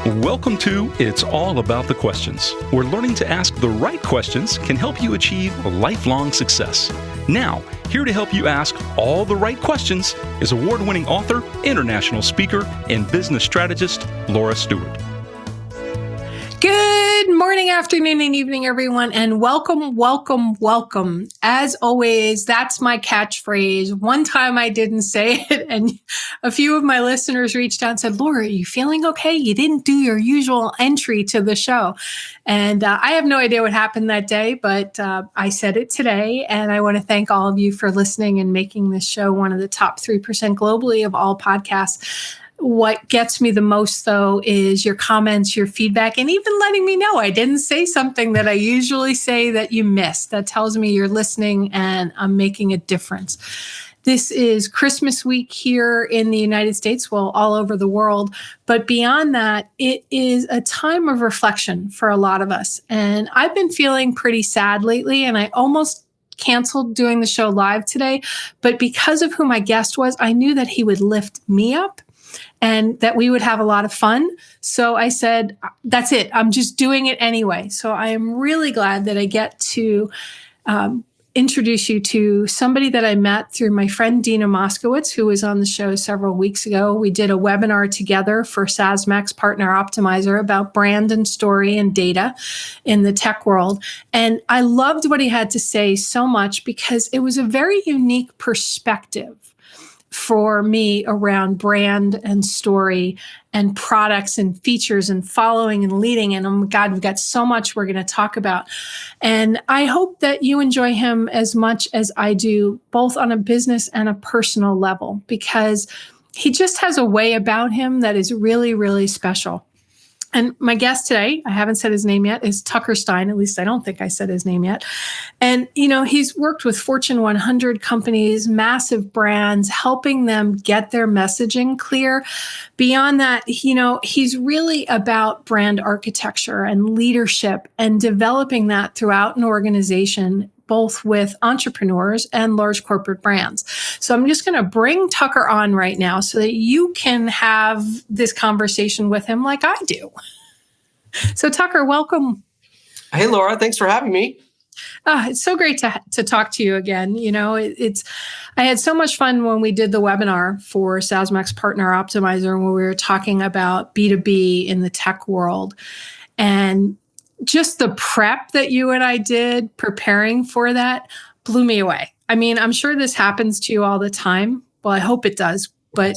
Welcome to It's All About the Questions, where learning to ask the right questions can help you achieve lifelong success. Now, here to help you ask all the right questions is award-winning author, international speaker, and business strategist, Laura Stewart. Good morning, afternoon, and evening, everyone, and welcome, welcome, welcome. As always, that's my catchphrase. One time I didn't say it, and a few of my listeners reached out and said, Laura, are you feeling okay? You didn't do your usual entry to the show. And I have no idea what happened that day, but I said it today, and I want to thank all of you for listening and making this show one of the top 3% globally of all podcasts. What gets me the most, though, is your comments, your feedback, and even letting me know I didn't say something that I usually say that you missed. That tells me you're listening and I'm making a difference. This is Christmas week here in the United States, well, all over the world. But beyond that, it is a time of reflection for a lot of us. And I've been feeling pretty sad lately, and I almost canceled doing the show live today. But because of who my guest was, I knew that he would lift me up and that we would have a lot of fun. So I said, that's it. I'm just doing it anyway. So I am really glad that I get to introduce you to somebody that I met through my friend Dina Moskowitz, who was on the show several weeks ago. We did a webinar together for SaaSmax Partner Optimizer about brand and story and data in the tech world. And I loved what he had to say so much because it was a very unique perspective for me around brand and story and products and features and following and leading. And oh my God, we've got so much we're going to talk about. And I hope that you enjoy him as much as I do, both on a business and a personal level, because he just has a way about him that is really, really special. And my guest today, I haven't said his name yet, is Tucker Stine. At least I don't think I said his name yet. And, you know, he's worked with Fortune 100 companies, massive brands, helping them get their messaging clear. Beyond that, you know, he's really about brand architecture and leadership and developing that throughout an organization, both with entrepreneurs and large corporate brands. So I'm just going to bring Tucker on right now so that you can have this conversation with him like I do. So Tucker, welcome. Hey, Laura, thanks for having me. It's so great to talk to you again. You know, I had so much fun when we did the webinar for SaaSmax Partner Optimizer when we were talking about B2B in the tech world. And just the prep that you and I did preparing for that blew me away. I mean, I'm sure this happens to you all the time. Well, I hope it does. But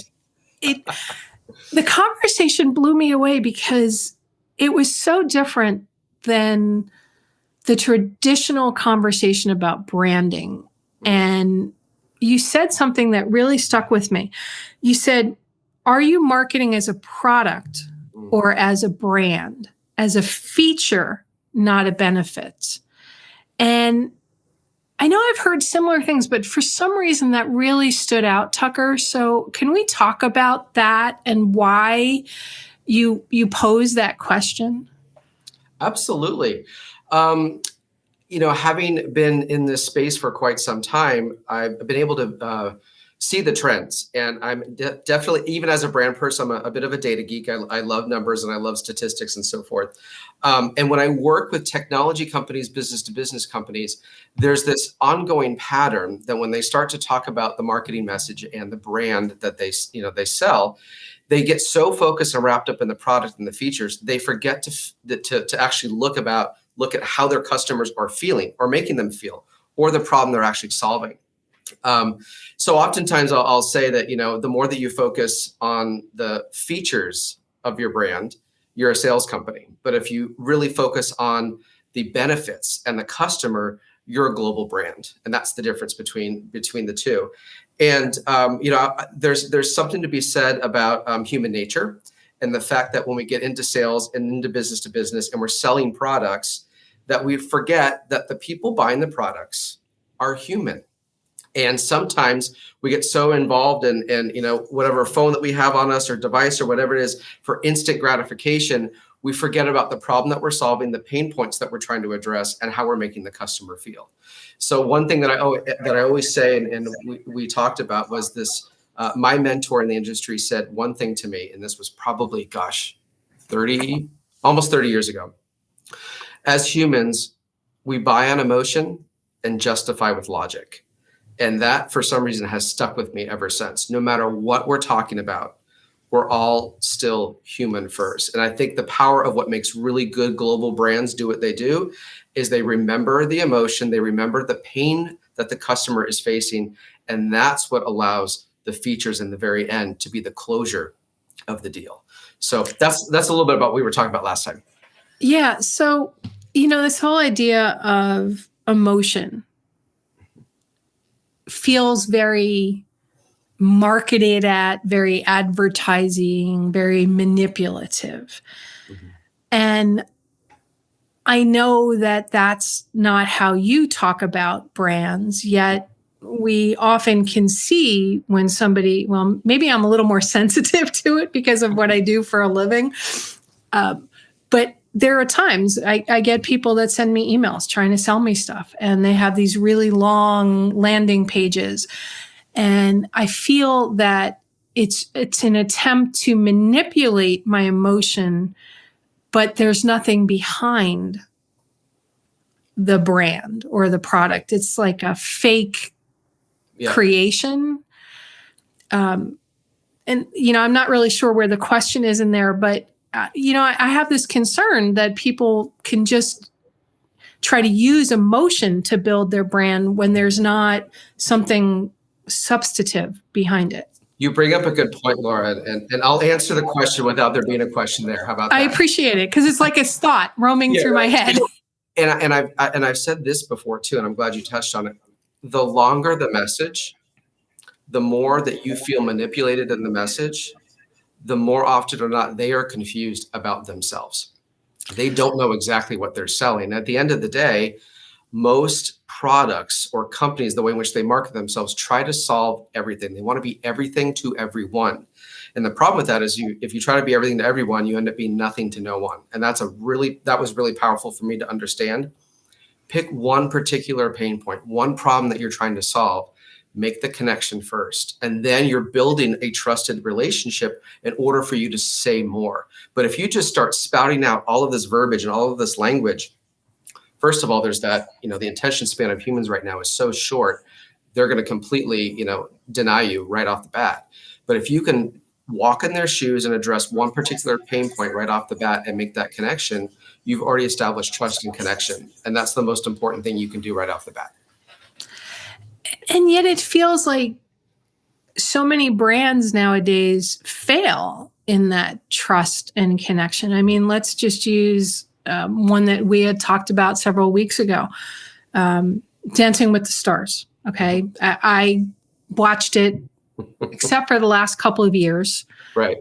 the conversation blew me away because it was so different than the traditional conversation about branding. And you said something that really stuck with me. You said, are you marketing as a product or as a brand? As a feature, not a benefit. And I know I've heard similar things, but for some reason that really stood out, Tucker. So can we talk about that and why you pose that question? Absolutely. You know, having been in this space for quite some time, I've been able to see the trends. And I'm definitely, even as a brand person, I'm a bit of a data geek. I love numbers and I love statistics and so forth. And when I work with technology companies, business to business companies, there's this ongoing pattern that when they start to talk about the marketing message and the brand that they sell, they get so focused and wrapped up in the product and the features, they forget to actually look at how their customers are feeling or making them feel, or the problem they're actually solving. So oftentimes I'll say that, you know, the more that you focus on the features of your brand, you're a sales company. But if you really focus on the benefits and the customer, you're a global brand. And that's the difference between the two. And, you know, there's something to be said about human nature and the fact that when we get into sales and into business to business and we're selling products, that we forget that the people buying the products are human. And sometimes we get so involved in you know, whatever phone that we have on us or device or whatever it is for instant gratification, we forget about the problem that we're solving, the pain points that we're trying to address, and how we're making the customer feel. So one thing that I always say, and we talked about, was this. My mentor in the industry said one thing to me, and this was probably, almost 30 years ago. As humans, we buy on emotion and justify with logic. And that, for some reason, has stuck with me ever since. No matter what we're talking about, we're all still human first. And I think the power of what makes really good global brands do what they do is they remember the emotion, they remember the pain that the customer is facing, and that's what allows the features in the very end to be the closure of the deal. So that's a little bit about what we were talking about last time. Yeah. So, this whole idea of emotion feels very marketed at, very advertising, very manipulative. Mm-hmm. And I know that that's not how you talk about brands, yet we often can see when somebody, well, maybe I'm a little more sensitive to it because of what I do for a living. But there are times I get people that send me emails trying to sell me stuff, and they have these really long landing pages. And I feel that it's an attempt to manipulate my emotion, but there's nothing behind the brand or the product. It's like a fake creation. And, I'm not really sure where the question is in there, but, I have this concern that people can just try to use emotion to build their brand when there's not something substantive behind it. You bring up a good point, Laura, and I'll answer the question without there being a question there. How about that? I appreciate it because it's like a thought roaming through my head. And I've said this before too, and I'm glad you touched on it. The longer the message, the more that you feel manipulated in the message, the more often or not they are confused about themselves. They don't know exactly what they're selling. At the end of the day, most products or companies, the way in which they market themselves, try to solve everything. They want to be everything to everyone. And the problem with that is if you try to be everything to everyone, you end up being nothing to no one. And that was really powerful for me to understand. Pick one particular pain point, one problem that you're trying to solve, make the connection first. And then you're building a trusted relationship in order for you to say more. But if you just start spouting out all of this verbiage and all of this language, first of all, there's that, the attention span of humans right now is so short, they're going to completely, deny you right off the bat. But if you can walk in their shoes and address one particular pain point right off the bat and make that connection, you've already established trust and connection. And that's the most important thing you can do right off the bat. And yet it feels like so many brands nowadays fail in that trust and connection. I mean, let's just use one that we had talked about several weeks ago, Dancing with the Stars. Okay. I watched it except for the last couple of years. Right.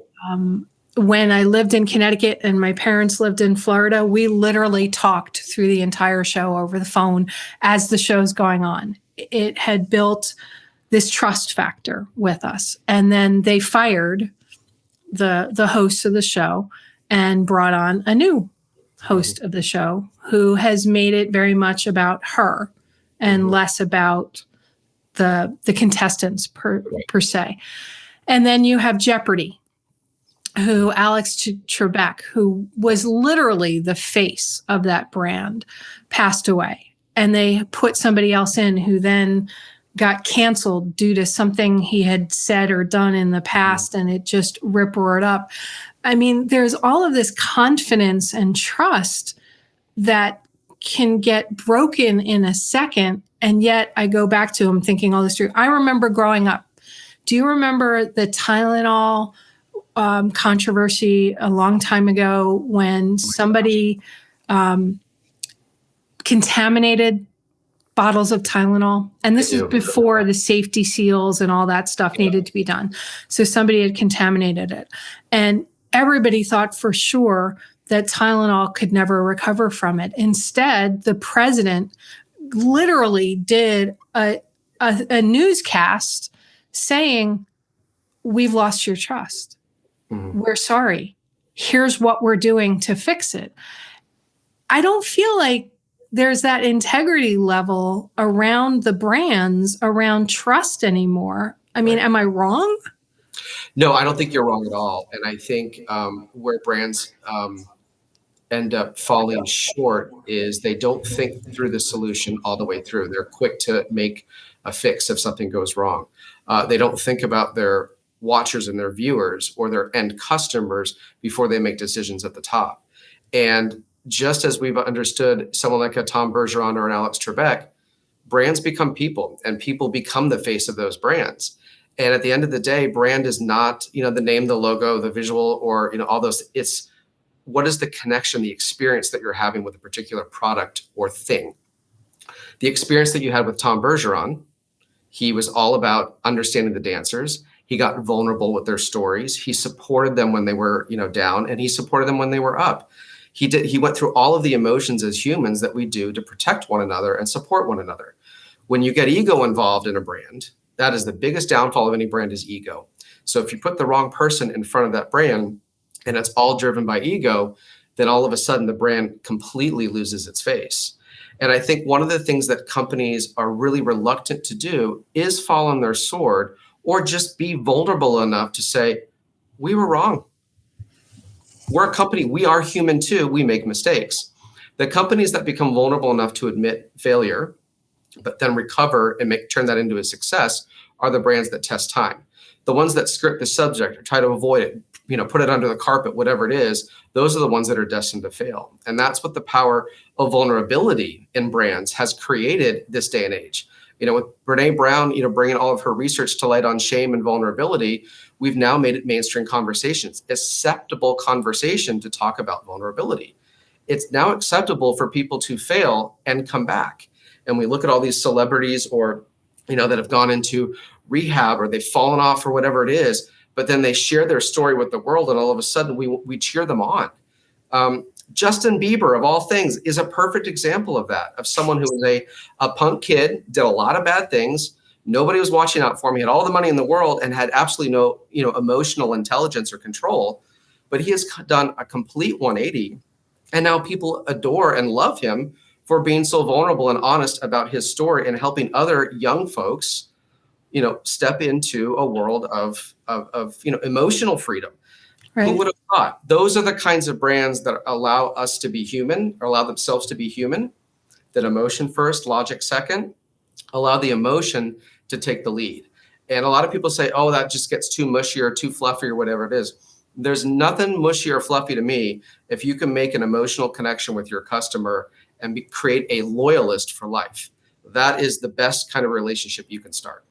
When I lived in Connecticut and my parents lived in Florida, we literally talked through the entire show over the phone as the show's going on. It had built this trust factor with us. And then they fired the host of the show and brought on a new host of the show who has made it very much about her and less about the contestants per se. And then you have Jeopardy, who Alex Trebek, who was literally the face of that brand, passed away. And they put somebody else in who then got canceled due to something he had said or done in the past, and it just rip-roared up. I mean, there's all of this confidence and trust that can get broken in a second, and yet I go back to him thinking all this through. I remember growing up. Do you remember the Tylenol controversy a long time ago when somebody contaminated bottles of Tylenol? And this is before the safety seals and all that stuff needed to be done. So somebody had contaminated it. And everybody thought for sure that Tylenol could never recover from it. Instead, the president literally did a newscast saying, "We've lost your trust. We're sorry. Here's what we're doing to fix it." I don't feel like there's that integrity level around the brands, around trust anymore. I mean, am I wrong? No, I don't think you're wrong at all. And I think where brands end up falling short is they don't think through the solution all the way through. They're quick to make a fix if something goes wrong. They don't think about their watchers and their viewers or their end customers before they make decisions at the top. And just as we've understood someone like a Tom Bergeron or an Alex Trebek, brands become people and people become the face of those brands. And at the end of the day, brand is not, the name, the logo, the visual, or, all those. It's what is the connection, the experience that you're having with a particular product or thing. The experience that you had with Tom Bergeron, he was all about understanding the dancers. He got vulnerable with their stories. He supported them when they were, down, and he supported them when they were up. He went through all of the emotions as humans that we do to protect one another and support one another. When you get ego involved in a brand, that is the biggest downfall of any brand is ego. So if you put the wrong person in front of that brand and it's all driven by ego, then all of a sudden the brand completely loses its face. And I think one of the things that companies are really reluctant to do is fall on their sword or just be vulnerable enough to say, we were wrong. We're a company. We are human too. We make mistakes. The companies that become vulnerable enough to admit failure, but then recover and turn that into a success are the brands that test time. The ones that script the subject or try to avoid it, put it under the carpet, whatever it is, those are the ones that are destined to fail. And that's what the power of vulnerability in brands has created this day and age. With Brene Brown, bringing all of her research to light on shame and vulnerability, we've now made it mainstream conversations, acceptable conversation to talk about vulnerability. It's now acceptable for people to fail and come back. And we look at all these celebrities or, that have gone into rehab or they've fallen off or whatever it is, but then they share their story with the world and all of a sudden we cheer them on. Justin Bieber, of all things, is a perfect example of that, of someone who was a punk kid, did a lot of bad things. Nobody was watching out for him. He had all the money in the world and had absolutely no, emotional intelligence or control. But he has done a complete 180. And now people adore and love him for being so vulnerable and honest about his story and helping other young folks, step into a world of emotional freedom. Right. Who would have thought? Those are the kinds of brands that allow us to be human or allow themselves to be human, that emotion first, logic second, allow the emotion to take the lead. And a lot of people say, oh, that just gets too mushy or too fluffy or whatever it is. There's nothing mushy or fluffy to me if you can make an emotional connection with your customer and create a loyalist for life. That is the best kind of relationship you can start.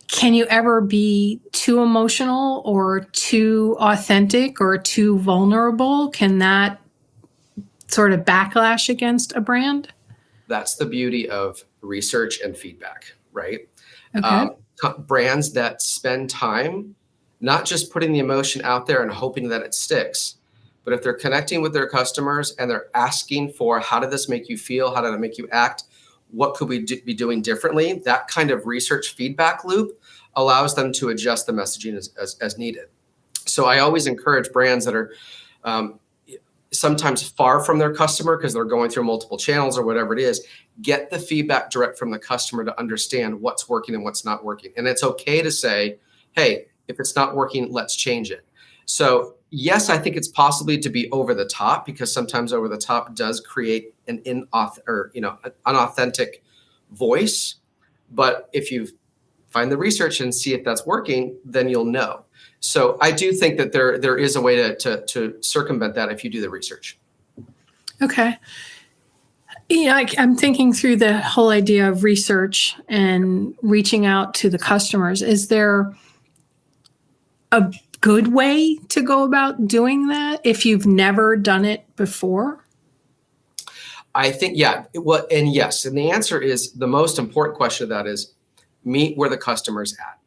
Can you ever be too emotional or too authentic or too vulnerable? Can that sort of backlash against a brand? That's the beauty of research and feedback, right? Okay. Brands that spend time not just putting the emotion out there and hoping that it sticks, but if they're connecting with their customers and they're asking for, how did this make you feel? How did it make you act? What could we be doing differently? That kind of research feedback loop allows them to adjust the messaging as needed. So I always encourage brands that are sometimes far from their customer because they're going through multiple channels or whatever it is, get the feedback direct from the customer to understand what's working and what's not working. And it's okay to say, hey, if it's not working, let's change it. So yes, I think it's possibly to be over the top because sometimes over the top does create an unauthentic voice. But if you find the research and see if that's working, then you'll know. So I do think that there is a way to circumvent that if you do the research. Okay. Yeah, I'm thinking through the whole idea of research and reaching out to the customers. Is there a good way to go about doing that if you've never done it before? I think, yeah. Well, and yes. And the answer is, the most important question of that is meet where the customer's at,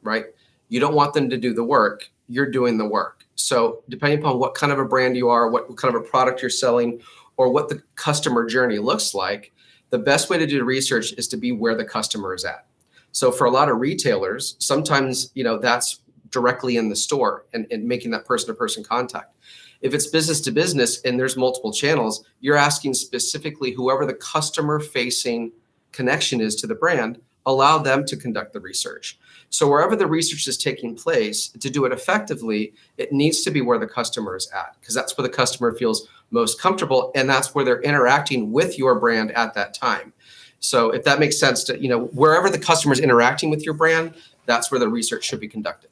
right? You don't want them to do the work. You're doing the work. So depending upon what kind of a brand you are, what kind of a product you're selling, or what the customer journey looks like, the best way to do the research is to be where the customer is at. So for a lot of retailers, sometimes, that's directly in the store and making that person-to-person contact. If it's business to business and there's multiple channels, you're asking specifically whoever the customer-facing connection is to the brand, allow them to conduct the research. So wherever the research is taking place, to do it effectively, it needs to be where the customer is at, because that's where the customer feels most comfortable, and that's where they're interacting with your brand at that time. So if that makes sense, to wherever the customer is interacting with your brand, that's where the research should be conducted.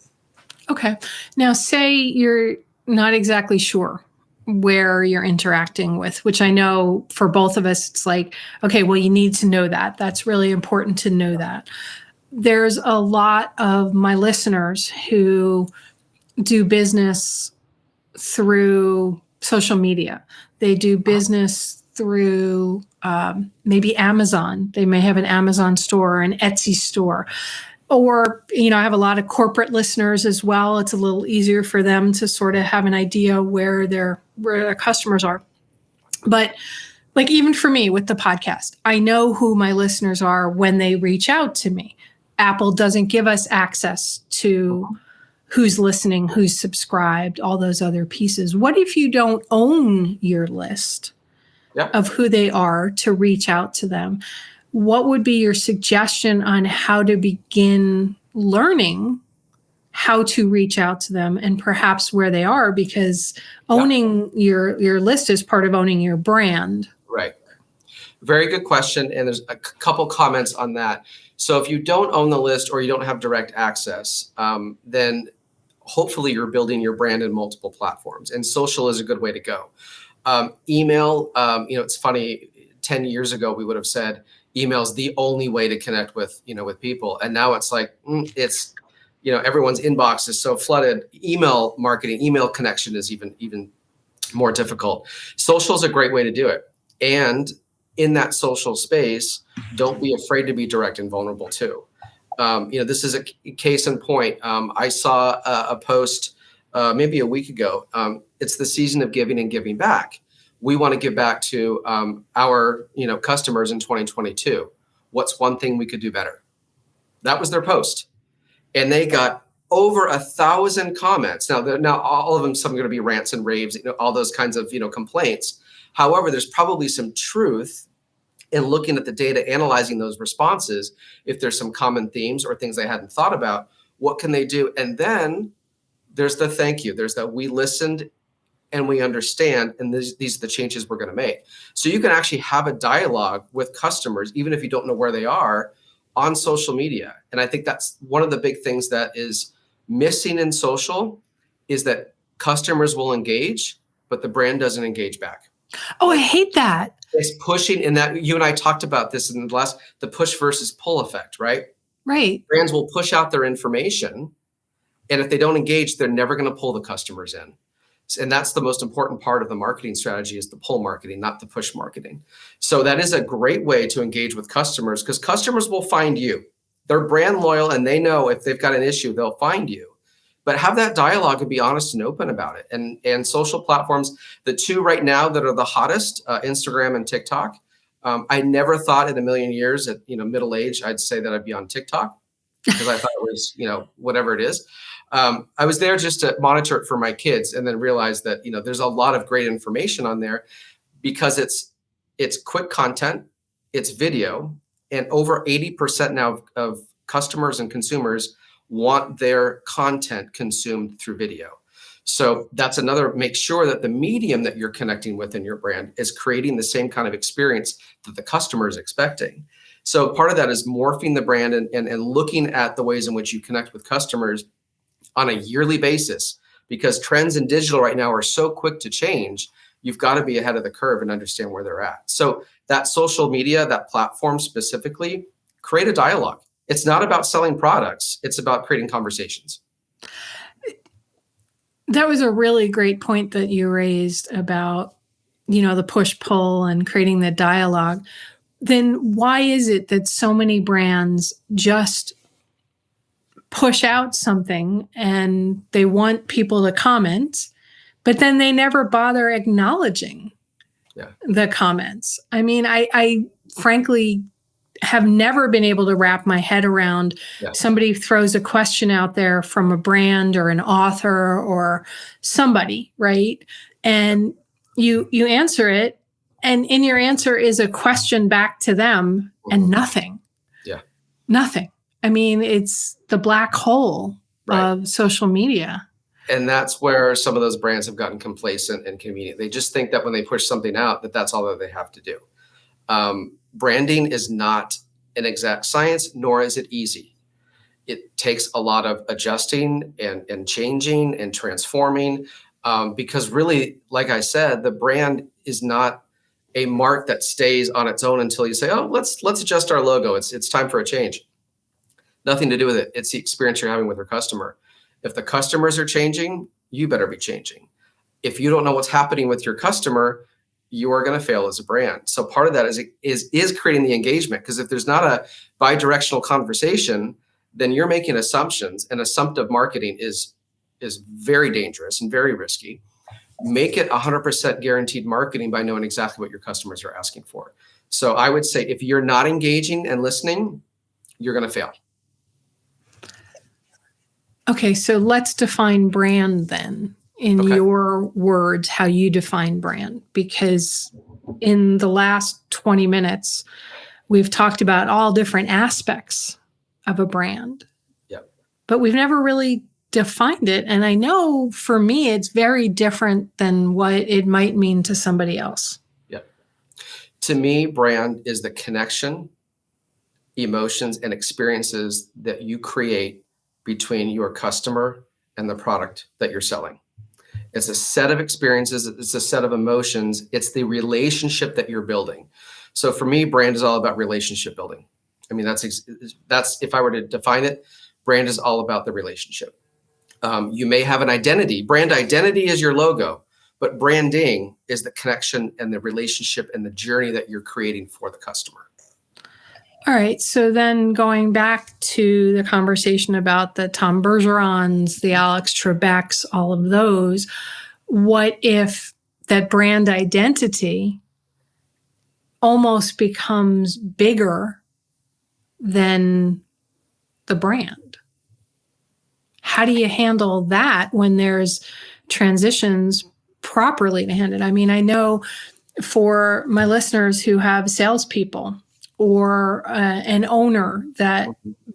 Okay. Now, say you're not exactly sure where you're interacting with, which I know for both of us, it's like, okay, well, you need to know that. That's really important to know that. There's a lot of my listeners who do business through social media. They do business through maybe Amazon. They may have an Amazon store or an Etsy store. Or, I have a lot of corporate listeners as well. It's a little easier for them to sort of have an idea where their customers are. But like even for me with the podcast, I know who my listeners are when they reach out to me. Apple doesn't give us access to who's listening, who's subscribed, all those other pieces. What if you don't own your list of who they are to reach out to them? What would be your suggestion on how to begin learning how to reach out to them and perhaps where they are? Because owning your list is part of owning your brand. Right. Very good question. And there's a couple comments on that. So if you don't own the list or you don't have direct access, then hopefully you're building your brand in multiple platforms, and social is a good way to go. Email, it's funny, 10 years ago, we would have said email is the only way to connect with people. And now it's like, it's, everyone's inbox is so flooded. Email marketing, email connection is even more difficult. Social is a great way to do it. And in that social space, don't be afraid to be direct and vulnerable too. This is a case in point. I saw a post maybe a week ago. It's the season of giving and giving back. We want to give back to our customers in 2022. What's one thing we could do better? That was their post, and they got over 1,000 comments. Now all of them, some are going to be rants and raves, all those kinds of complaints. However, there's probably some truth in looking at the data, analyzing those responses. If there's some common themes or things they hadn't thought about, what can they do? And then there's the thank you. There's that we listened and we understand, and these are the changes we're going to make. So you can actually have a dialogue with customers, even if you don't know where they are, on social media. And I think that's one of the big things that is missing in social, is that customers will engage, but the brand doesn't engage back. Oh, I hate that. It's pushing, and that you and I talked about this in the push versus pull effect, right? Right. Brands will push out their information, and if they don't engage, they're never going to pull the customers in. And that's the most important part of the marketing strategy, is the pull marketing, not the push marketing. So that is a great way to engage with customers, because customers will find you. They're brand loyal, and they know if they've got an issue, they'll find you. But have that dialogue and be honest and open about it. And social platforms, the two right now that are the hottest, Instagram and TikTok. I never thought in a million years at middle age I'd say that I'd be on TikTok, because I thought it was whatever it is. I was there just to monitor it for my kids, and then realized that there's a lot of great information on there, because it's quick content, it's video, and over 80% now of customers and consumers want their content consumed through video. So that's another, make sure that the medium that you're connecting with in your brand is creating the same kind of experience that the customer is expecting. So part of that is morphing the brand and looking at the ways in which you connect with customers on a yearly basis, because trends in digital right now are so quick to change. You've got to be ahead of the curve and understand where they're at. So that social media, that platform specifically, create a dialogue. It's not about selling products. It's about creating conversations. That was a really great point that you raised about, the push-pull and creating the dialogue. Then why is it that so many brands just push out something and they want people to comment, but then they never bother acknowledging the comments? I mean, I frankly have never been able to wrap my head around somebody throws a question out there from a brand or an author or somebody, right? And you answer it, and in your answer is a question back to them, and nothing. Yeah. Nothing. I mean, it's the black hole of social media. And that's where some of those brands have gotten complacent and convenient. They just think that when they push something out, that's all that they have to do. Branding is not an exact science, nor is it easy. It takes a lot of adjusting and changing and transforming, because really, like I said, the brand is not a mark that stays on its own until you say, oh, let's adjust our logo. It's time for a change. Nothing to do with it. It's the experience you're having with your customer. If the customers are changing, you better be changing. If you don't know what's happening with your customer, you are going to fail as a brand. So part of that is creating the engagement, because if there's not a bi-directional conversation, then you're making assumptions, and assumptive marketing is very dangerous and very risky. Make it 100% guaranteed marketing by knowing exactly what your customers are asking for. So I would say if you're not engaging and listening, you're going to fail. Okay, so let's define brand then, in your words, how you define brand, because in the last 20 minutes, we've talked about all different aspects of a brand. Yep. But we've never really defined it. And I know for me, it's very different than what it might mean to somebody else. Yep. To me, brand is the connection, emotions, and experiences that you create between your customer and the product that you're selling. It's a set of experiences. It's a set of emotions. It's the relationship that you're building. So for me, brand is all about relationship building. I mean, that's if I were to define it, brand is all about the relationship. You may have an identity. Brand identity is your logo, but branding is the connection and the relationship and the journey that you're creating for the customer. All right. So then going back to the conversation about the Tom Bergerons, the Alex Trebeks, all of those, what if that brand identity almost becomes bigger than the brand? How do you handle that when there's transitions properly to handle it? I mean, I know for my listeners who have salespeople, or an owner that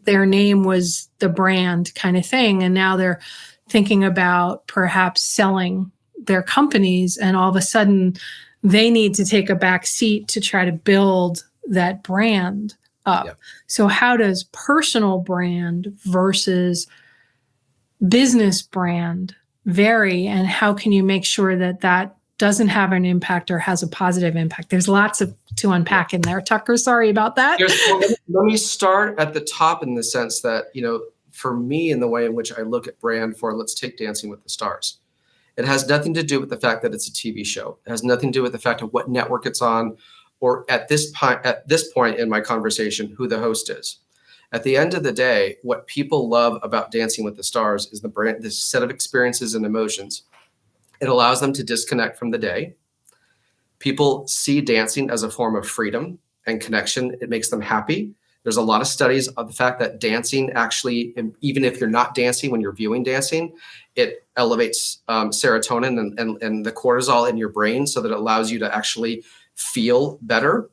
their name was the brand kind of thing, and now they're thinking about perhaps selling their companies, and all of a sudden they need to take a back seat to try to build that brand up. Yep. So how does personal brand versus business brand vary, and how can you make sure that that doesn't have an impact or has a positive impact? There's lots to unpack in there. Tucker, sorry about that. Let me start at the top in the sense that, for me, in the way in which I look at brand for, let's take Dancing with the Stars. It has nothing to do with the fact that it's a TV show. It has nothing to do with the fact of what network it's on, or at this point in my conversation, who the host is. At the end of the day, what people love about Dancing with the Stars is the brand, this set of experiences and emotions. It allows them to disconnect from the day. People see dancing as a form of freedom and connection. It makes them happy. There's a lot of studies of the fact that dancing actually, even if you're not dancing, when you're viewing dancing, it elevates serotonin and the cortisol in your brain, so that it allows you to actually feel better.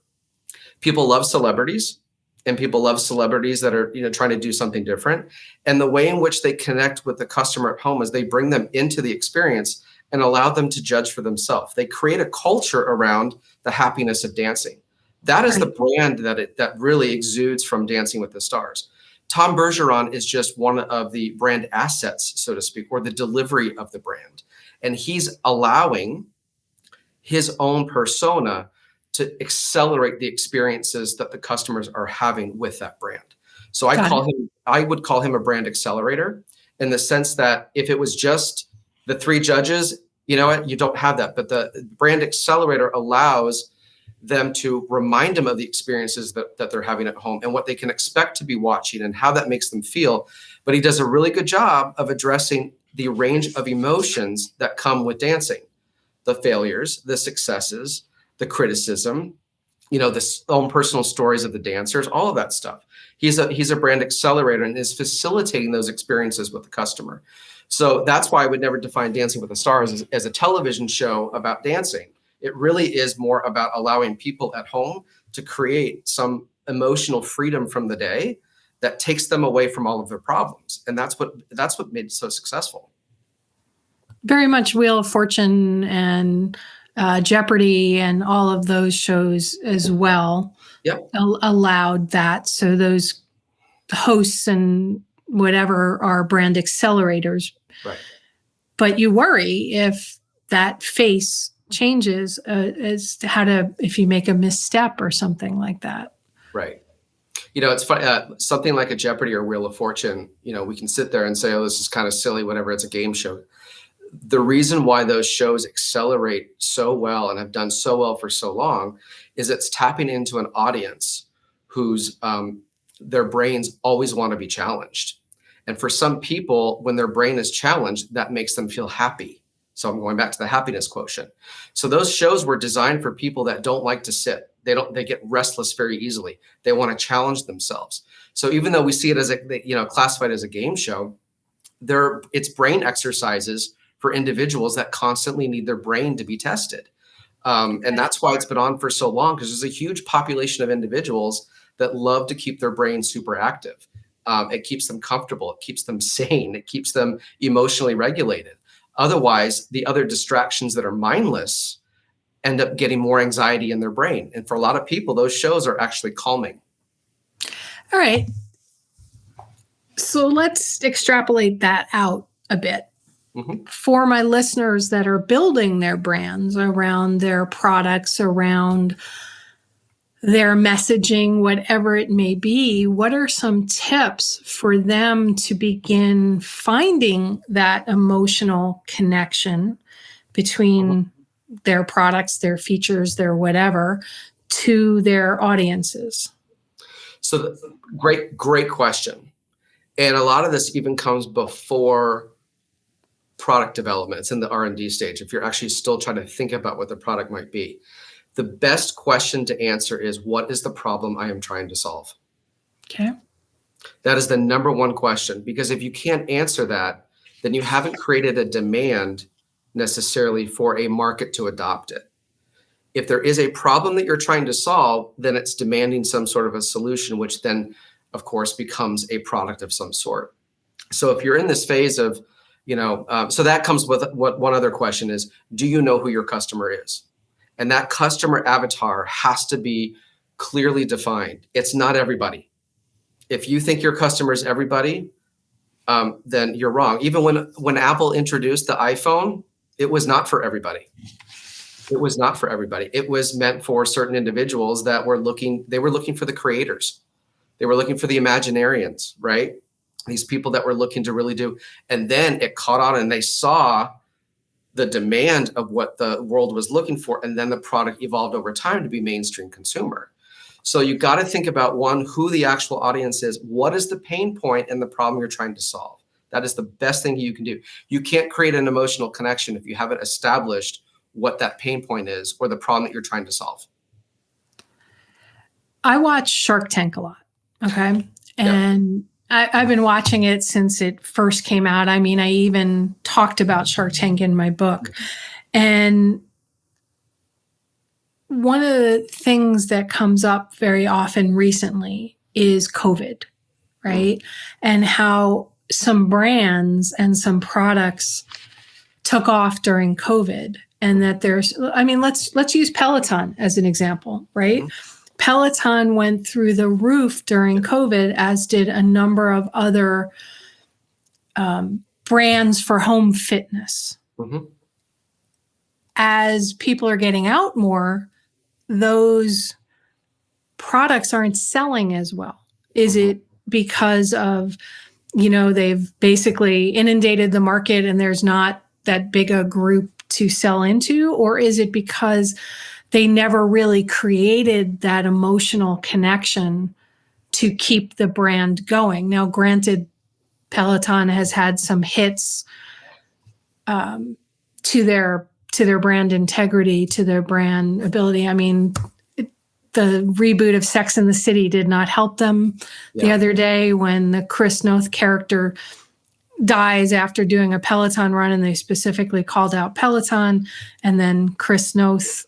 People love celebrities, and people love celebrities that are trying to do something different. And the way in which they connect with the customer at home is they bring them into the experience and allow them to judge for themselves. They create a culture around the happiness of dancing. That is the brand that really exudes from Dancing with the Stars. Tom Bergeron is just one of the brand assets, so to speak, or the delivery of the brand. And he's allowing his own persona to accelerate the experiences that the customers are having with that brand. So I would call him a brand accelerator, in the sense that if it was just the three judges, you don't have that. But the brand accelerator allows them to remind them of the experiences that they're having at home and what they can expect to be watching and how that makes them feel. But he does a really good job of addressing the range of emotions that come with dancing: the failures, the successes, the criticism, the own personal stories of the dancers, all of that stuff. He's a brand accelerator and is facilitating those experiences with the customer. So that's why I would never define Dancing with the Stars as a television show about dancing. It really is more about allowing people at home to create some emotional freedom from the day that takes them away from all of their problems. And that's what made it so successful. Very much Wheel of Fortune and Jeopardy and all of those shows as well. Yep. Allowed that. So those hosts and whatever are brand accelerators. Right. But you worry if that face changes as to how to, if you make a misstep or something like that. Right. It's funny, something like a Jeopardy or Wheel of Fortune, we can sit there and say, oh, this is kind of silly, whatever, it's a game show. The reason why those shows accelerate so well and have done so well for so long is it's tapping into an audience whose their brains always want to be challenged. And for some people, when their brain is challenged, that makes them feel happy. So I'm going back to the happiness quotient. So those shows were designed for people that don't like to sit. They get restless very easily. They want to challenge themselves. So even though we see it as classified as a game show, it's brain exercises for individuals that constantly need their brain to be tested. And that's why it's been on for so long, because there's a huge population of individuals that love to keep their brain super active. It keeps them comfortable. It keeps them sane. It keeps them emotionally regulated. Otherwise, the other distractions that are mindless end up getting more anxiety in their brain. And for a lot of people, those shows are actually calming. All right. So let's extrapolate that out a bit. Mm-hmm. For my listeners that are building their brands around their products, around their messaging, whatever it may be, what are some tips for them to begin finding that emotional connection between their products, their features, their whatever, to their audiences? So great question. And a lot of this even comes before product development. It's in the R&D stage. If you're actually still trying to think about what the product might be, the best question to answer is, what is the problem I am trying to solve? Okay. That is the number one question, because if you can't answer that, then you haven't created a demand necessarily for a market to adopt it. If there is a problem that you're trying to solve, then it's demanding some sort of a solution, which then, of course, becomes a product of some sort. So if you're in this phase of, so that comes with what one other question is, do you know who your customer is? And that customer avatar has to be clearly defined. It's not everybody. If you think your customer is everybody, then you're wrong. Even when Apple introduced the iPhone, it was not for everybody. It was not for everybody. It was meant for certain individuals that were looking for the creators. They were looking for the Imaginarians, right? These people that were looking to really do. And then it caught on and they saw the demand of what the world was looking for. And then the product evolved over time to be mainstream consumer. So you got to think about, one, who the actual audience is. What is the pain point and the problem you're trying to solve? That is the best thing you can do. You can't create an emotional connection if you haven't established what that pain point is or the problem that you're trying to solve. I watch Shark Tank a lot. Okay. And I've been watching it since it first came out. I mean, I even talked about Shark Tank in my book. And one of the things that comes up very often recently is COVID, right? And how some brands and some products took off during COVID. And that let's use Peloton as an example, right? Mm-hmm. Peloton went through the roof during COVID, as did a number of other brands for home fitness. Mm-hmm. As people are getting out more, those products aren't selling as well. Is it because of, they've basically inundated the market and there's not that big a group to sell into? Or is it because they never really created that emotional connection to keep the brand going? Now, granted, Peloton has had some hits to their brand integrity, to their brand ability. I mean, the reboot of Sex and the City did not help them the other day when the Chris Noth character dies after doing a Peloton run, and they specifically called out Peloton, and then Chris Noth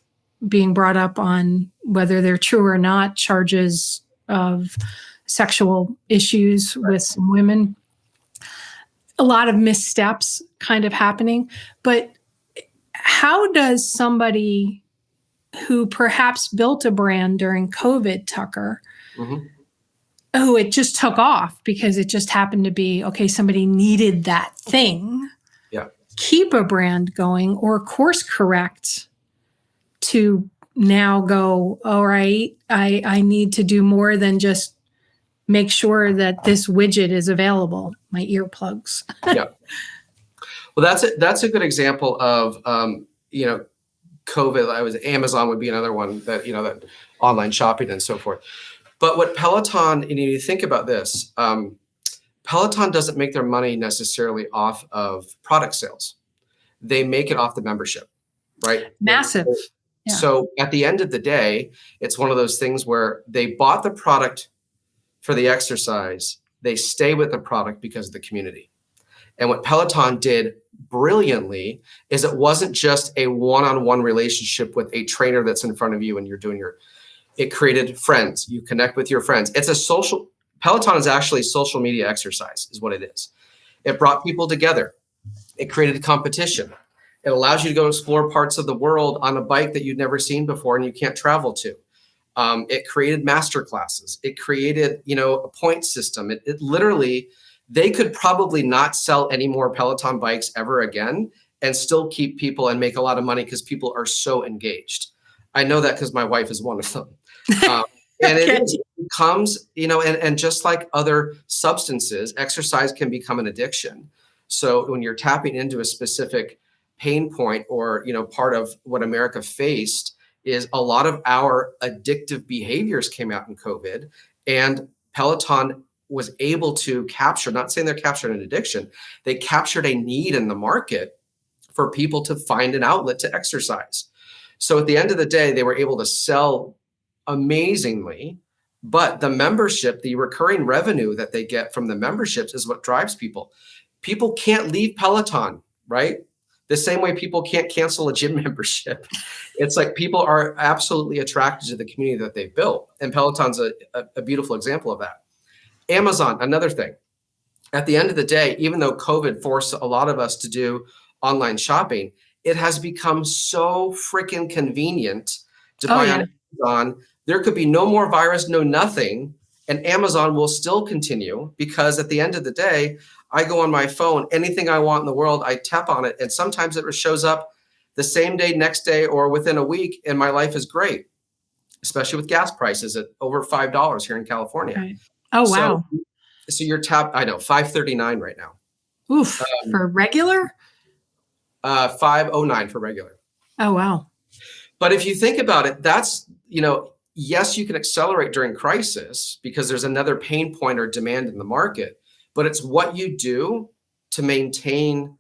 being brought up on whether they're true or not charges of sexual issues with some women. A lot of missteps kind of happening. But how does somebody who perhaps built a brand during COVID, Tucker, who it just took off because it just happened to be, okay, somebody needed that thing, keep a brand going or course correct to now go, all right, I need to do more than just make sure that this widget is available, my earplugs. Well, that's a good example of, COVID. Amazon would be another one that, that online shopping and so forth. But what Peloton, you think about this, Peloton doesn't make their money necessarily off of product sales. They make it off the membership, right? Massive. Yeah. So at the end of the day, it's one of those things where they bought the product for the exercise. They stay with the product because of the community. And what Peloton did brilliantly is it wasn't just a one-on-one relationship with a trainer that's in front of you and you're doing it created friends. You connect with your friends. Peloton is actually social media exercise is what it is. It brought people together. It created competition. It allows you to go explore parts of the world on a bike that you've never seen before and you can't travel to. It created master classes. It created, a point system. It literally, they could probably not sell any more Peloton bikes ever again and still keep people and make a lot of money because people are so engaged. I know that because my wife is one of them. And it becomes, and just like other substances, exercise can become an addiction. So when you're tapping into a specific pain point or, part of what America faced is a lot of our addictive behaviors came out in COVID, and Peloton was able to capture, not saying they're capturing an addiction, they captured a need in the market for people to find an outlet to exercise. So at the end of the day, they were able to sell amazingly, but the membership, the recurring revenue that they get from the memberships is what drives people. People can't leave Peloton, right? The same way people can't cancel a gym membership. It's like people are absolutely attracted to the community that they've built. And Peloton's a beautiful example of that. Amazon, another thing. At the end of the day, even though COVID forced a lot of us to do online shopping, it has become so freaking convenient to buy on Amazon. There could be no more virus, no nothing, and Amazon will still continue because at the end of the day, I go on my phone, anything I want in the world, I tap on it, and sometimes it shows up the same day, next day, or within a week, and my life is great, especially with gas prices at over $5 here in California. Right. Oh, wow. So your I know, $5.39 right now. Oof, for regular? $5.09 for regular. Oh, wow. But if you think about it, that's, yes, you can accelerate during crisis because there's another pain point or demand in the market, but it's what you do to maintain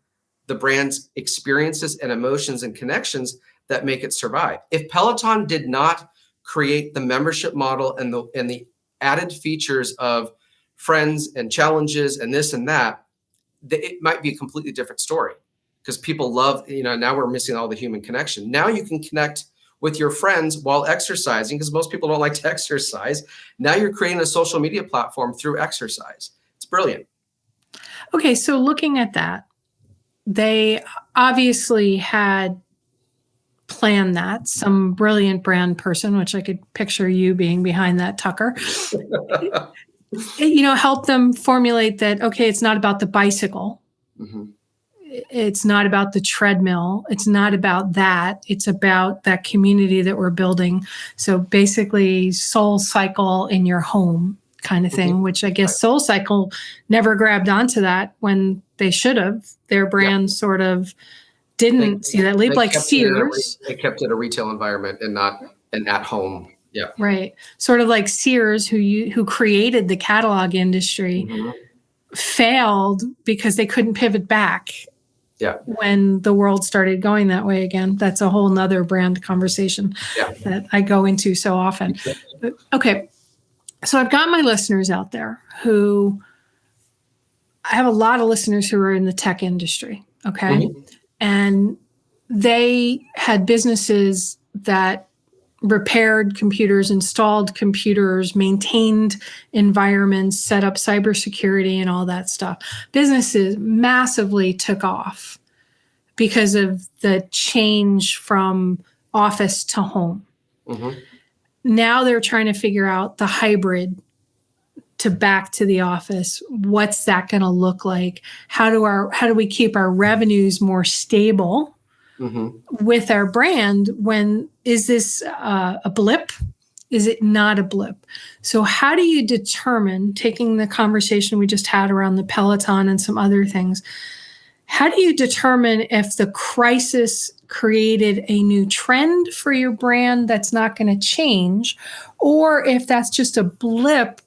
the brand's experiences and emotions and connections that make it survive. If Peloton did not create the membership model and the added features of friends and challenges and this and that, it might be a completely different story because people love, now we're missing all the human connection. Now you can connect with your friends while exercising because most people don't like to exercise. Now you're creating a social media platform through exercise. It's brilliant. Okay, so looking at that, they obviously had planned that. Some brilliant brand person, which I could picture you being behind that, Tucker, help them formulate that, okay, it's not about the bicycle. Mm-hmm. It's not about the treadmill. It's not about that. It's about that community that we're building. So basically Soul Cycle in your home kind of thing, which I guess Soul Cycle never grabbed onto that when they should have. Their brand sort of didn't see that leap, like Sears. They kept it a retail environment and not an at-home. Yeah. Right. Sort of like Sears, who created the catalog industry, failed because they couldn't pivot back. Yeah. When the world started going that way again. That's a whole nother brand conversation that I go into so often. But, okay. So I've got my listeners out there I have a lot of listeners who are in the tech industry. Okay. Mm-hmm. And they had businesses that repaired computers, installed computers, maintained environments, set up cybersecurity and all that stuff. Businesses massively took off because of the change from office to home. Mm-hmm. Now they're trying to figure out the hybrid to back to the office. What's that going to look like? How do we keep our revenues more stable with our brand? When is this a blip? Is it not a blip? So how do you determine, taking the conversation we just had around the Peloton and some other things, how do you determine if the crisis created a new trend for your brand that's not going to change, or if that's just a blip,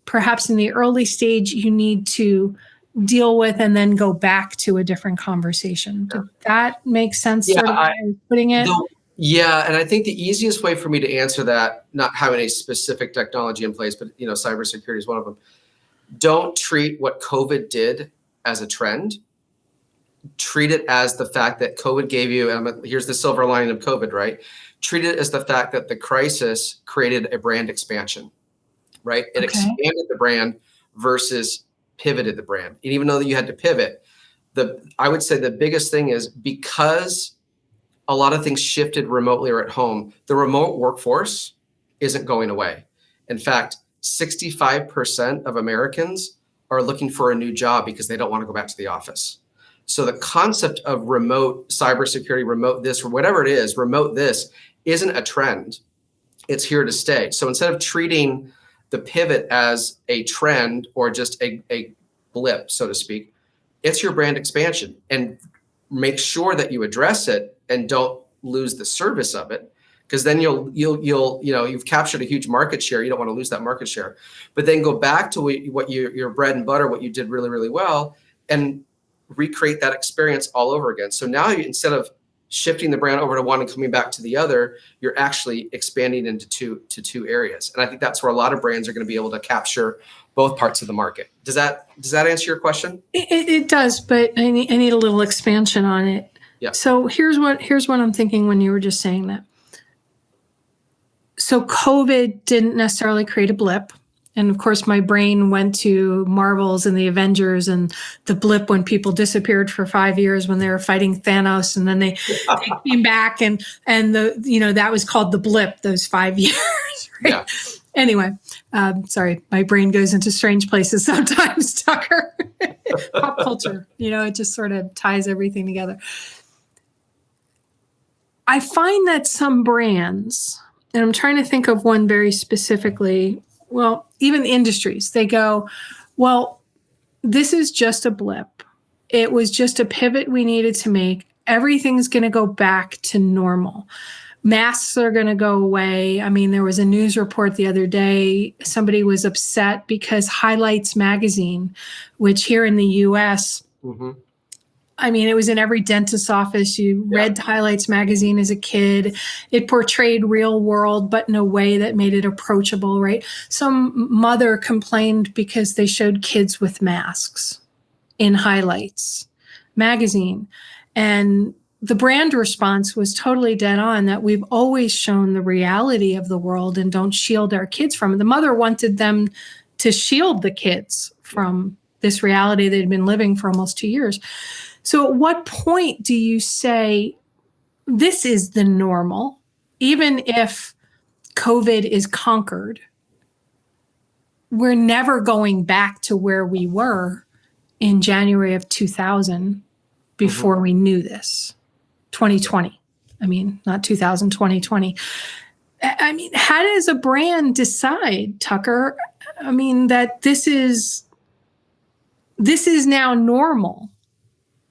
perhaps in the early stage you need to deal with and then go back to a different conversation? Did that make sense? Yeah, sort of way of putting it? Yeah, and I think the easiest way for me to answer that, not having a specific technology in place, but cybersecurity is one of them. Don't treat what COVID did as a trend. Treat it as the fact that COVID gave you, and here's the silver lining of COVID, right? Treat it as the fact that the crisis created a brand expansion, right? It expanded the brand versus pivoted the brand. And even though you had to pivot, I would say the biggest thing is, because a lot of things shifted remotely or at home, the remote workforce isn't going away. In fact, 65% of Americans are looking for a new job because they don't want to go back to the office. So the concept of remote cybersecurity, remote this, or whatever it is, remote this, isn't a trend. It's here to stay. So instead of treating the pivot as a trend or just a blip, so to speak, it's your brand expansion. And make sure that you address it and don't lose the service of it, because then you've captured a huge market share. You don't want to lose that market share. But then go back to what your bread and butter, what you did really, really well, and recreate that experience all over again. So now instead of shifting the brand over to one and coming back to the other, you're actually expanding into two areas. And I think that's where a lot of brands are going to be able to capture both parts of the market. Does that answer your question? It does, but I need a little expansion on it. Yeah. So here's what I'm thinking when you were just saying that. So COVID didn't necessarily create a blip. And of course, my brain went to Marvels and the Avengers and the blip when people disappeared for 5 years when they were fighting Thanos, and then they came back, and that was called the blip, those 5 years. Right? Yeah. Anyway, sorry, my brain goes into strange places sometimes, Tucker. Pop culture, it just sort of ties everything together. I find that some brands, and I'm trying to think of one very specifically, well, even industries, they go, well, this is just a blip. It was just a pivot we needed to make. Everything's going to go back to normal. Masks are going to go away. I mean, there was a news report the other day. Somebody was upset because Highlights magazine, which here in the U.S., I mean, it was in every dentist's office. You read Highlights magazine as a kid. It portrayed real world, but in a way that made it approachable, right? Some mother complained because they showed kids with masks in Highlights magazine. And the brand response was totally dead on, that we've always shown the reality of the world and don't shield our kids from it. The mother wanted them to shield the kids from this reality they'd been living for almost 2 years. So at what point do you say this is the normal, even if COVID is conquered? We're never going back to where we were in January of 2000 before we knew this. 2020. I mean, not 2000, 2020. I mean, how does a brand decide, Tucker? I mean, that this is now normal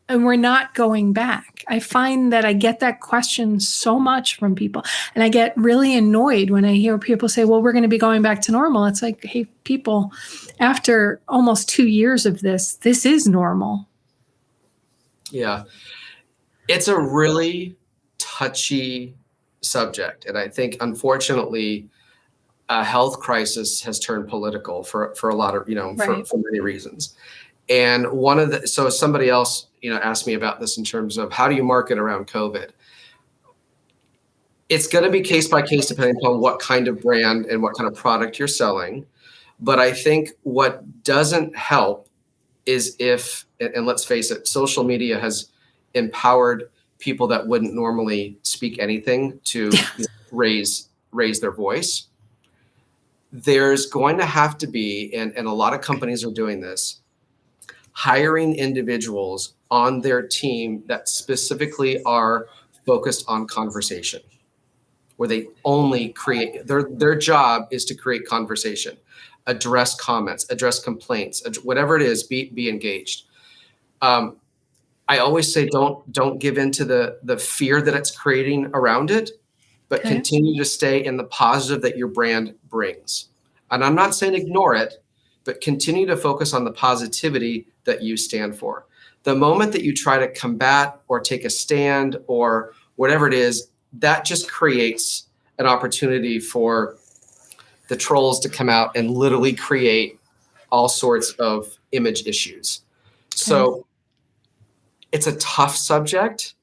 and we're not going back. I find that I get that question so much from people, and I get really annoyed when I hear people say, well, we're going to be going back to normal. It's like, hey, people, after almost 2 years of this is normal. Yeah. It's a really touchy subject. And I think, unfortunately, a health crisis has turned political for a lot of, for many reasons. And so somebody else, asked me about this in terms of how do you market around COVID? It's going to be case by case depending upon what kind of brand and what kind of product you're selling. But I think what doesn't help is if, and let's face it, social media has empowered people that wouldn't normally speak anything to raise their voice. There's going to have to be, and a lot of companies are doing this, hiring individuals on their team that specifically are focused on conversation, where they only create, their job is to create conversation, address comments, address complaints, whatever it is, be engaged. I always say don't give into the fear that it's creating around it, but continue to stay in the positive that your brand brings. And I'm not saying ignore it, but continue to focus on the positivity that you stand for. The moment that you try to combat or take a stand or whatever it is, that just creates an opportunity for the trolls to come out and literally create all sorts of image issues. So it's a tough subject,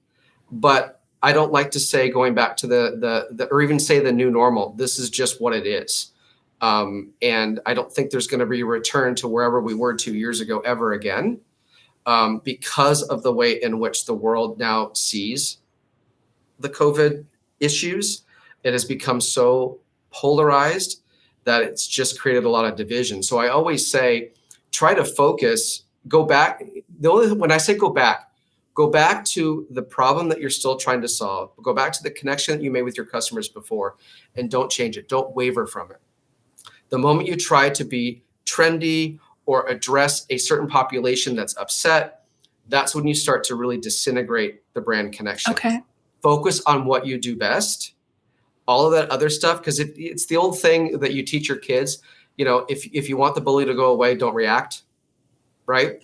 but I don't like to say going back to the or even say the new normal. This is just what it is. And I don't think there's going to be a return to wherever we were 2 years ago ever again, because of the way in which the world now sees the COVID issues. It has become so polarized that it's just created a lot of division. So I always say, try to focus, go back. When I say go back to the problem that you're still trying to solve. Go back to the connection that you made with your customers before, and don't change it. Don't waver from it. The moment you try to be trendy or address a certain population that's upset, that's when you start to really disintegrate the brand connection. Okay. Focus on what you do best. All of that other stuff, because it's the old thing that you teach your kids. You know, if you want the bully to go away, don't react. Right?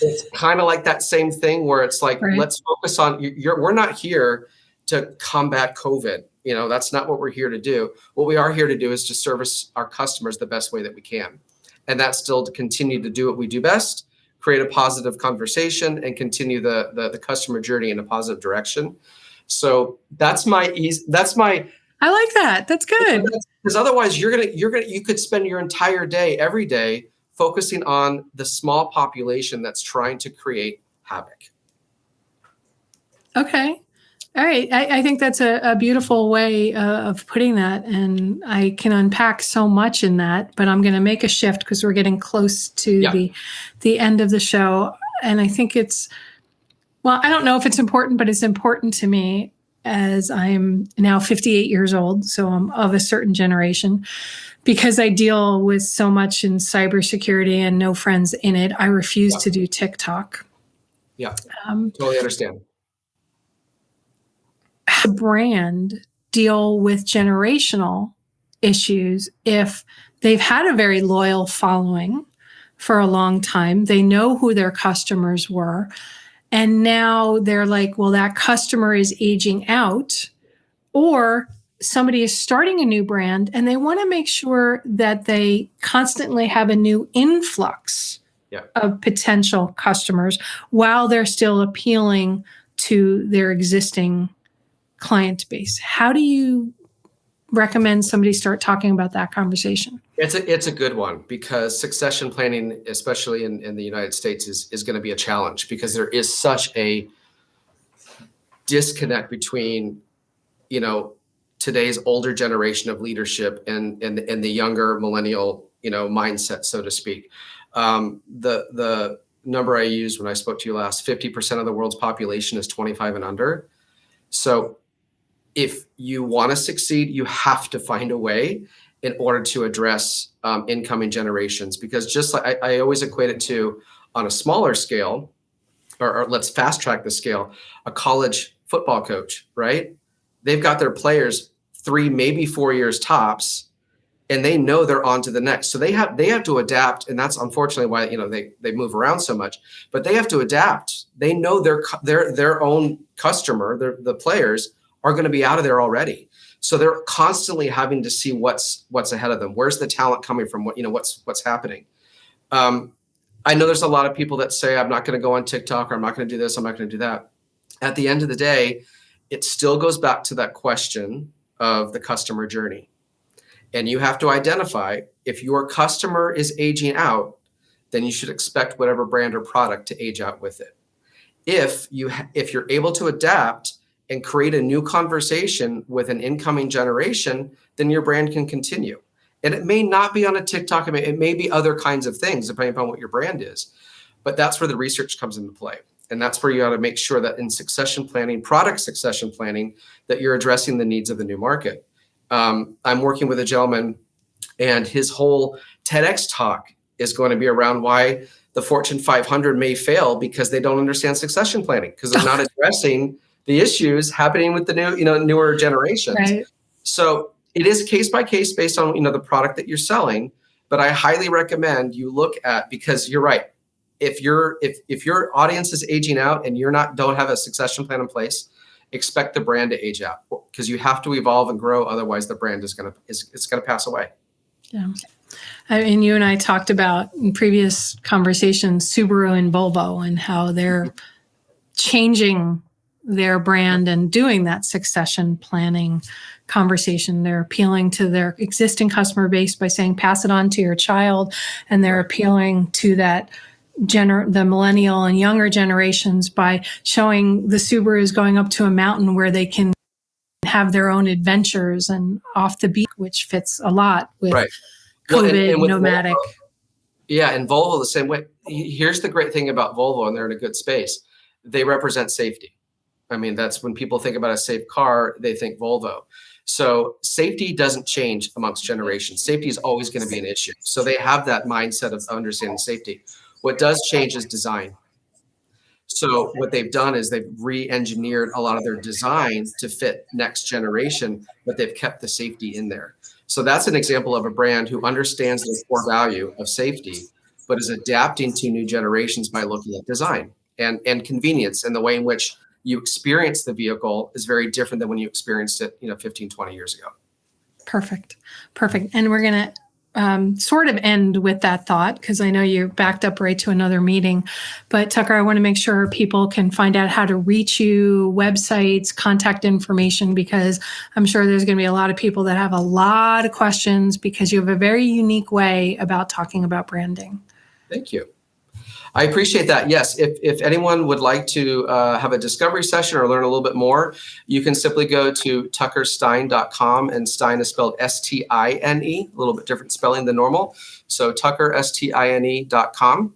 It's kind of like that same thing where it's like, let's focus on. We're not here to combat COVID. You know, that's not what we're here to do. What we are here to do is to service our customers the best way that we can, and that's still to continue to do what we do best, create a positive conversation, and continue the customer journey in a positive direction. So that's my. I like that. That's good. Because otherwise, you could spend your entire day, every day, focusing on the small population that's trying to create havoc. Okay. All right. I think that's a beautiful way of putting that. And I can unpack so much in that, but I'm going to make a shift because we're getting close to the end of the show. And I think I don't know if it's important, but it's important to me as I'm now 58 years old. So I'm of a certain generation. Because I deal with so much in cybersecurity and no friends in it, I refuse to do TikTok. Yeah, totally understand. How does a brand deal with generational issues if they've had a very loyal following for a long time? They know who their customers were. And now they're like, well, that customer is aging out, or somebody is starting a new brand and they want to make sure that they constantly have a new influx of potential customers while they're still appealing to their existing client base. How do you recommend somebody start talking about that conversation? It's a good one, because succession planning, especially in the United States, is going to be a challenge, because there is such a disconnect between, today's older generation of leadership and the younger millennial, mindset, so to speak. The number I used when I spoke to you last, 50% of the world's population is 25 and under. So if you want to succeed, you have to find a way in order to address incoming generations, because just like I always equate it to, on a smaller scale, or let's fast track the scale, a college football coach, right? They've got their players 3, maybe 4 years tops, and they know they're on to the next. So they have to adapt, and that's unfortunately why they move around so much. But they have to adapt. They know their own customer, the players, are going to be out of there already. So they're constantly having to see what's ahead of them. Where's the talent coming from? What's happening? I know there's a lot of people that say, I'm not going to go on TikTok, or I'm not going to do this, I'm not going to do that. At the end of the day, it still goes back to that question of the customer journey. And you have to identify if your customer is aging out, then you should expect whatever brand or product to age out with it. If you're able to adapt and create a new conversation with an incoming generation, then your brand can continue. And it may not be on a TikTok, it may be other kinds of things, depending upon what your brand is. But that's where the research comes into play. And that's where you got to make sure that in succession planning, product succession planning, that you're addressing the needs of the new market. I'm working with a gentleman, and his whole TEDx talk is going to be around why the Fortune 500 may fail because they don't understand succession planning, because they're not addressing the issues happening with the newer generations. Right. So it is case by case based on the product that you're selling. But I highly recommend you look at, because you're right. If your audience is aging out and don't have a succession plan in place, expect the brand to age out, because you have to evolve and grow. Otherwise, the brand is gonna pass away. Yeah. I mean, you and I talked about in previous conversations, Subaru and Volvo, and how they're changing their brand and doing that succession planning conversation. They're appealing to their existing customer base by saying, pass it on to your child. And they're appealing to that the millennial and younger generations by showing the Subarus going up to a mountain where they can have their own adventures and off the beat, which fits a lot with COVID, and with nomadic. Volvo, and Volvo the same way. Here's the great thing about Volvo, and they're in a good space. They represent safety. I mean, that's when people think about a safe car, they think Volvo. So safety doesn't change amongst generations. Safety is always going to be an issue. So they have that mindset of understanding safety. What does change is design. So what they've done is they've re-engineered a lot of their design to fit next generation, but they've kept the safety in there. So that's an example of a brand who understands the core value of safety, but is adapting to new generations by looking at design and convenience. And the way in which you experience the vehicle is very different than when you experienced it 15, 20 years ago. Perfect. And we're going to sort of end with that thought, because I know you're backed up right to another meeting. But Tucker, I want to make sure people can find out how to reach you, websites, contact information, because I'm sure there's going to be a lot of people that have a lot of questions, because you have a very unique way about talking about branding. Thank you. I appreciate that. Yes, if anyone would like to have a discovery session or learn a little bit more, you can simply go to tuckerstine.com, and Stine is spelled Stine, a little bit different spelling than normal. So tuckerstine.com,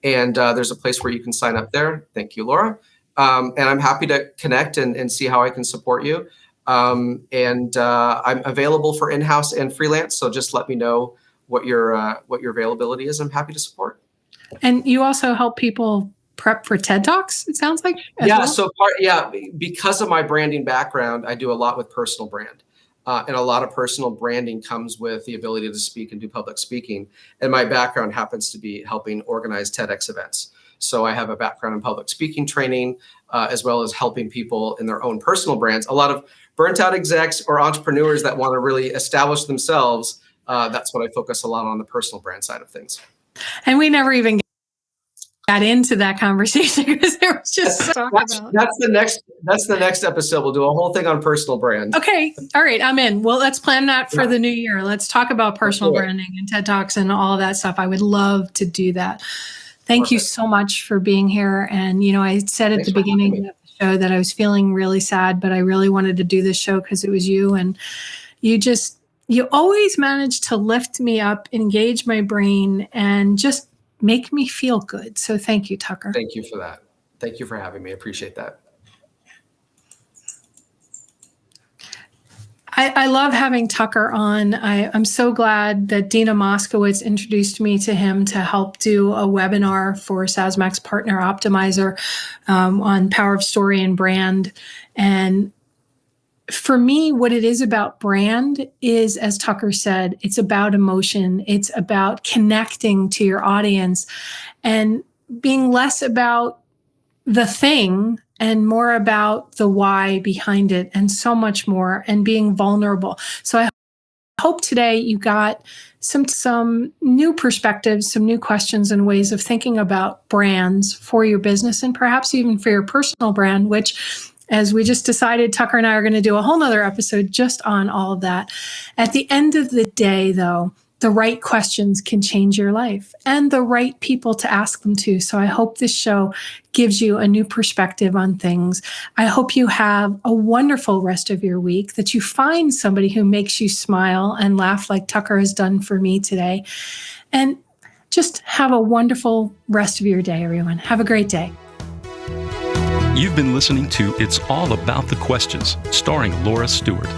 and there's a place where you can sign up there. Thank you, Laura. And I'm happy to connect and see how I can support you. I'm available for in-house and freelance, so just let me know what your availability is. I'm happy to support. And you also help people prep for TED Talks, it sounds like? Because of my branding background, I do a lot with personal brand. And a lot of personal branding comes with the ability to speak and do public speaking. And my background happens to be helping organize TEDx events. So I have a background in public speaking training, as well as helping people in their own personal brands. A lot of burnt out execs or entrepreneurs that want to really establish themselves, that's what I focus a lot on the personal brand side of things. And we never even got into that conversation because there was just that's the next episode. We'll do a whole thing on personal brand. Okay. All right. I'm in. Well, let's plan that for the new year. Let's talk about personal branding and TED Talks and all of that stuff. I would love to do that. Thank you so much for being here. And, I said at the beginning of the show that I was feeling really sad, but I really wanted to do this show because it was you. And you always manage to lift me up, engage my brain, and just make me feel good. So thank you, Tucker. Thank you for that. Thank you for having me. I appreciate that. I love having Tucker on. I'm so glad that Dina Moskowitz introduced me to him to help do a webinar for SASMAX Partner Optimizer on Power of Story and Brand. And for me, what it is about brand is, as Tucker said, it's about emotion. It's about connecting to your audience and being less about the thing and more about the why behind it, and so much more, and being vulnerable. So I hope today you got some new perspectives, some new questions and ways of thinking about brands for your business, and perhaps even for your personal brand, which as we just decided, Tucker and I are going to do a whole nother episode just on all of that. At the end of the day, though, the right questions can change your life and the right people to ask them to. So I hope this show gives you a new perspective on things. I hope you have a wonderful rest of your week, that you find somebody who makes you smile and laugh like Tucker has done for me today. And just have a wonderful rest of your day, everyone. Have a great day. You've been listening to It's All About the Questions, starring Laura Stewart.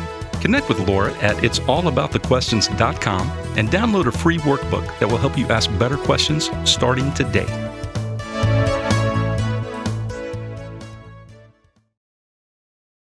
Connect with Laura at it'sallaboutthequestions.com and download a free workbook that will help you ask better questions starting today.